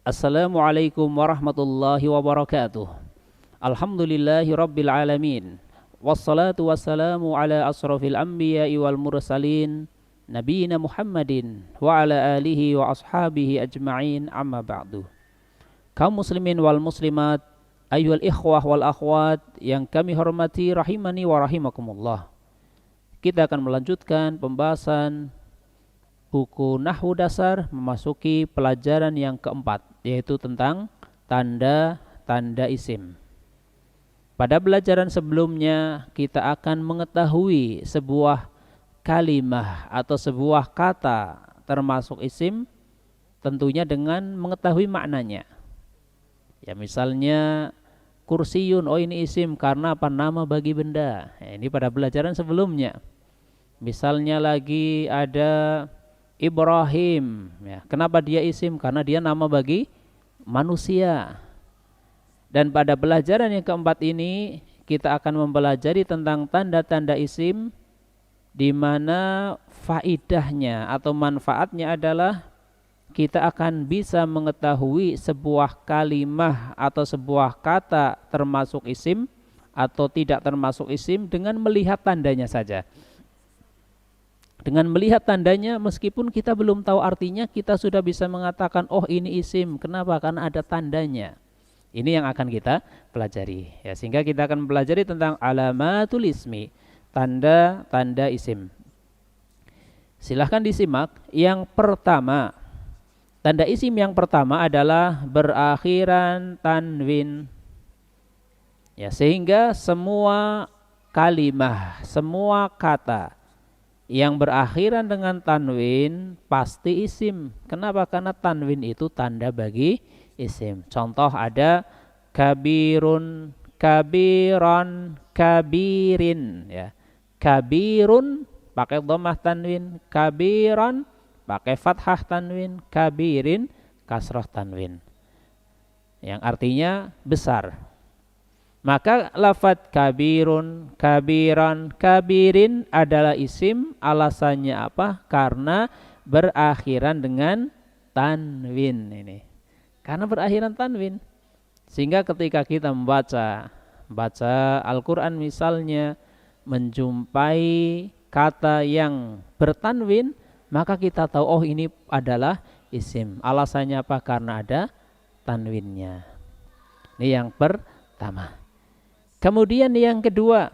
Assalamualaikum warahmatullahi wabarakatuh. Alhamdulillahi rabbil alamin. Wassalatu wassalamu ala asrafil anbiya'i wal mursalin Nabiina Muhammadin wa ala alihi wa ashabihi ajma'in amma ba'du. Kaum muslimin wal muslimat, ayyuhal ikhwah wal akhwat yang kami hormati rahimani wa rahimakumullah. Kita akan melanjutkan pembahasan buku Nahwu Dasar memasuki pelajaran yang keempat, yaitu tentang tanda-tanda isim. Pada pelajaran sebelumnya kita akan mengetahui sebuah kalimah atau sebuah kata termasuk isim, tentunya dengan mengetahui maknanya. Ya, misalnya kursiyun, oh ini isim karena apa? Nama bagi benda. Ya, ini pada pelajaran sebelumnya. Misalnya lagi ada Ibrahim, ya, kenapa dia isim? Karena dia nama bagi manusia. Dan pada pelajaran yang keempat ini kita akan mempelajari tentang tanda-tanda isim, di mana faidahnya atau manfaatnya adalah kita akan bisa mengetahui sebuah kalimah atau sebuah kata termasuk isim atau tidak termasuk isim dengan melihat tandanya saja. Dengan melihat tandanya, meskipun kita belum tahu artinya, kita sudah bisa mengatakan, oh ini isim. Kenapa? Karena ada tandanya. Ini yang akan kita pelajari. Ya, sehingga kita akan pelajari tentang alamatul ismi, tanda-tanda isim. Silahkan disimak. Yang pertama, tanda isim yang pertama adalah berakhiran tanwin. Ya, sehingga semua kalimah, semua kata yang berakhiran dengan tanwin pasti isim. Kenapa? Karena tanwin itu tanda bagi isim. Contoh ada kabirun, kabiron, kabirin. Ya. Kabirun pakai dhammah tanwin, kabiron pakai fathah tanwin, kabirin kasrah tanwin. Yang artinya besar. Maka lafadz kabirun, kabiran, kabirin adalah isim. Alasannya apa? Karena berakhiran dengan tanwin ini. Karena berakhiran tanwin. Sehingga ketika kita membaca Al-Quran misalnya, menjumpai kata yang bertanwin, maka kita tahu oh ini adalah isim. Alasannya apa? Karena ada tanwinnya. Ini yang pertama. Kemudian yang kedua,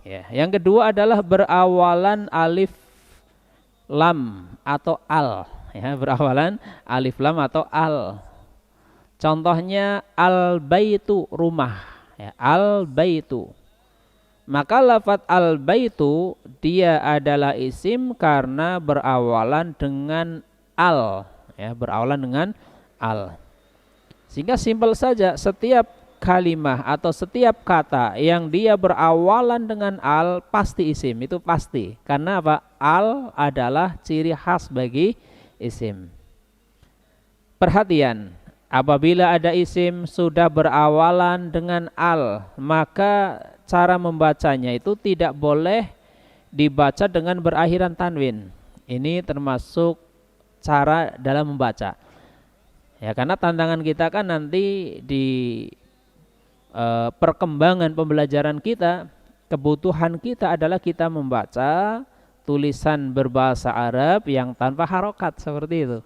ya, yang kedua adalah berawalan alif lam atau al, ya, berawalan alif lam atau al. Contohnya al baitu, rumah, ya, al baitu. Maka lafadz al baitu dia adalah isim karena berawalan dengan al, ya, berawalan dengan al. Sehingga simpel saja, setiap kalimah atau setiap kata yang dia berawalan dengan al pasti isim, itu pasti. Karena apa? Al adalah ciri khas bagi isim. Perhatian, apabila ada isim sudah berawalan dengan al, maka cara membacanya itu tidak boleh dibaca dengan berakhiran tanwin. Ini termasuk cara dalam membaca. Ya, karena tantangan kita kan nanti di perkembangan pembelajaran kita, kebutuhan kita adalah kita membaca tulisan berbahasa Arab yang tanpa harokat seperti itu.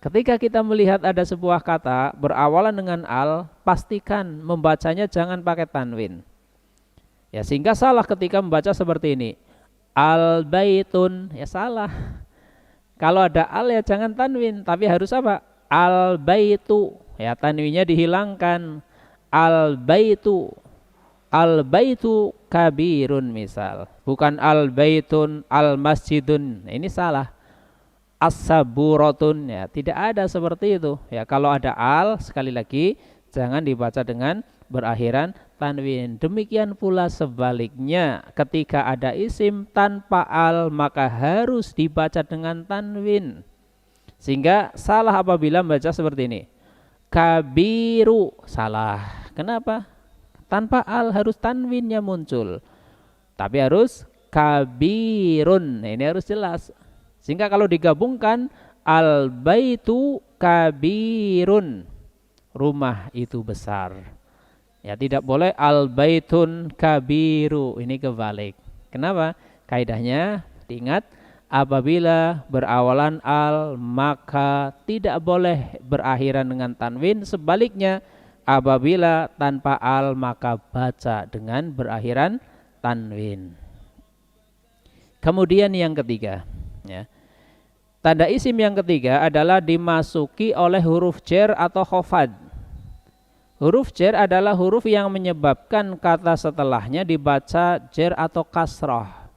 Ketika kita melihat ada sebuah kata berawalan dengan al, pastikan membacanya jangan pakai tanwin. Ya, sehingga salah ketika membaca seperti ini. Al baitun, ya salah. Kalau ada al ya jangan tanwin, tapi harus apa? Al baitu, ya tanwinnya dihilangkan. Al baitu kabirun misal, bukan al baitun al masjidun. Ini salah. As-saburatun, ya tidak ada seperti itu. Ya, kalau ada al sekali lagi jangan dibaca dengan berakhiran tanwin. Demikian pula sebaliknya, ketika ada isim tanpa al maka harus dibaca dengan tanwin. Sehingga salah apabila membaca seperti ini. Kabiru, salah. Kenapa? Tanpa al harus tanwinnya muncul. Tapi harus kabirun. Nah, ini harus jelas. Sehingga kalau digabungkan al baitu kabirun. rumah itu besar. Ya, tidak boleh al-baitun kabiru, ini kebalik. Kenapa? Kaidahnya diingat, apabila berawalan al maka tidak boleh berakhiran dengan tanwin, sebaliknya apabila tanpa al maka baca dengan berakhiran tanwin. Kemudian yang ketiga, ya. Tanda isim yang ketiga adalah dimasuki oleh huruf jar atau khofad. Huruf jar adalah huruf yang menyebabkan kata setelahnya dibaca jar atau kasrah.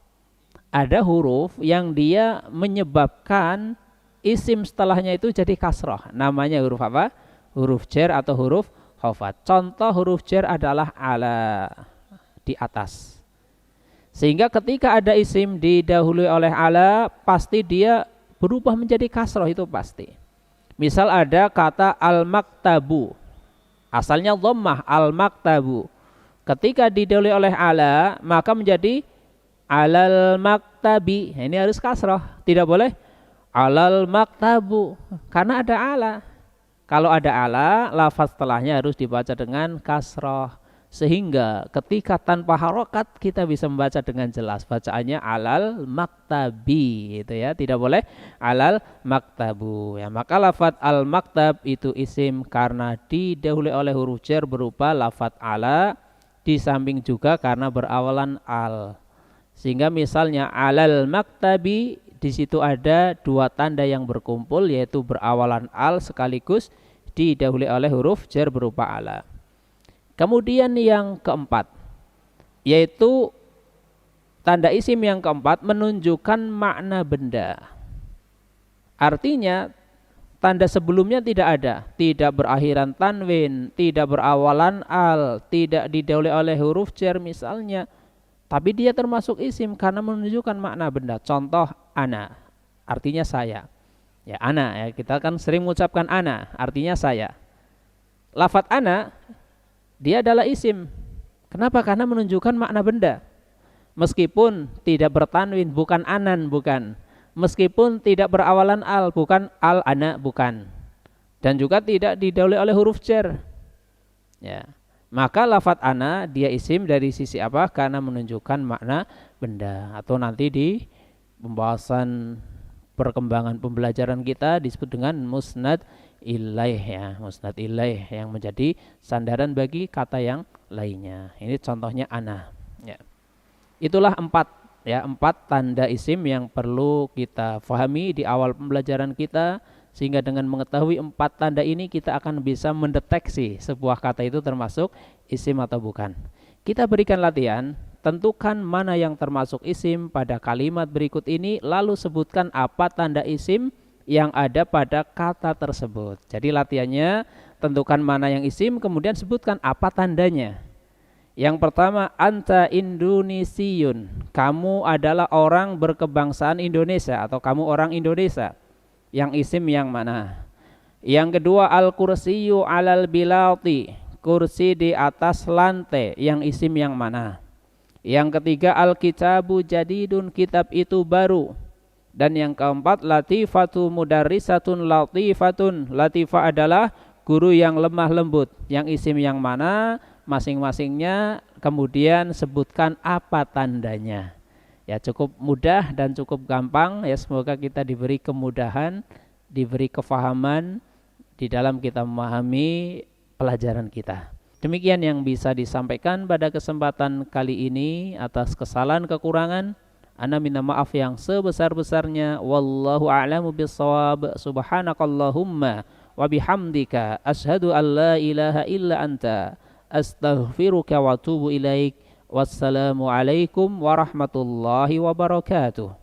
Ada huruf yang dia menyebabkan isim setelahnya itu jadi kasrah. Namanya huruf apa? Huruf jar atau huruf khofad. Contoh huruf jar adalah ala, di atas. Sehingga ketika ada isim didahului oleh ala, pasti dia berubah menjadi kasroh, itu pasti. Misal ada kata al-maktabu, asalnya dhammah al-maktabu. Ketika didahului oleh ala, maka menjadi alal maktabi. Ini harus kasroh, tidak boleh alal maktabu, karena ada ala. Kalau ada ala, lafaz setelahnya harus dibaca dengan kasroh. Sehingga ketika tanpa harokat kita bisa membaca dengan jelas, bacaannya alal maktabi, itu ya, tidak boleh alal maktabu. Ya, maka lafadz al maktab itu isim karena didahului oleh huruf jar berupa lafadz ala, di samping juga karena berawalan al. Sehingga misalnya alal maktabi, di situ ada dua tanda yang berkumpul, yaitu berawalan al sekaligus didahului oleh huruf jar berupa ala. Kemudian yang keempat, yaitu tanda isim yang keempat menunjukkan makna benda. Artinya tanda sebelumnya tidak ada, tidak berakhiran tanwin, tidak berawalan al, tidak didahului oleh huruf jar misalnya, tapi dia termasuk isim karena menunjukkan makna benda. Contoh ana, artinya saya. Ya, ana, ya, kita kan sering mengucapkan ana, artinya saya. Lafadz ana dia adalah isim. Kenapa? Karena menunjukkan makna benda. Meskipun tidak bertanwin, bukan anan, bukan. Meskipun tidak berawalan al, bukan al ana, bukan. Dan juga tidak didahului oleh huruf jar. Ya. Maka lafadz ana dia isim dari sisi apa? Karena menunjukkan makna benda. Atau nanti di pembahasan perkembangan pembelajaran kita disebut dengan musnad ilaih, ya, musnad ilaih yang menjadi sandaran bagi kata yang lainnya. Ini contohnya ana. Ya. Itulah empat tanda isim yang perlu kita fahami di awal pembelajaran kita, sehingga dengan mengetahui empat tanda ini kita akan bisa mendeteksi sebuah kata itu termasuk isim atau bukan. Kita berikan latihan, tentukan mana yang termasuk isim pada kalimat berikut ini, lalu sebutkan apa tanda isim yang ada pada kata tersebut. Jadi latihannya, tentukan mana yang isim, kemudian sebutkan apa tandanya. Yang pertama, anta Indonesiun, kamu adalah orang berkebangsaan Indonesia atau kamu orang Indonesia. Yang isim yang mana? Yang kedua, al-kursiyu alal bilati, kursi di atas lantai, yang isim yang mana? Yang ketiga, al-kitabu jadidun, kitab itu baru. Dan yang keempat, latifatu mudarrisatun latifatun, latifah adalah guru yang lemah lembut. Yang isim yang mana? Masing-masingnya, kemudian sebutkan apa tandanya. Ya, cukup mudah dan cukup gampang, ya, semoga kita diberi kemudahan, diberi kefahaman di dalam kita memahami pelajaran kita. Demikian yang bisa disampaikan pada kesempatan kali ini. Atas kesalahan kekurangan, ana minta maaf yang sebesar-besarnya. Wallahu a'lamu bissawab. Subhanakallahumma wa bihamdika asyhadu an la ilaha illa anta astaghfiruka wa atubu ilaik. Wassalamu alaikum warahmatullahi wabarakatuh.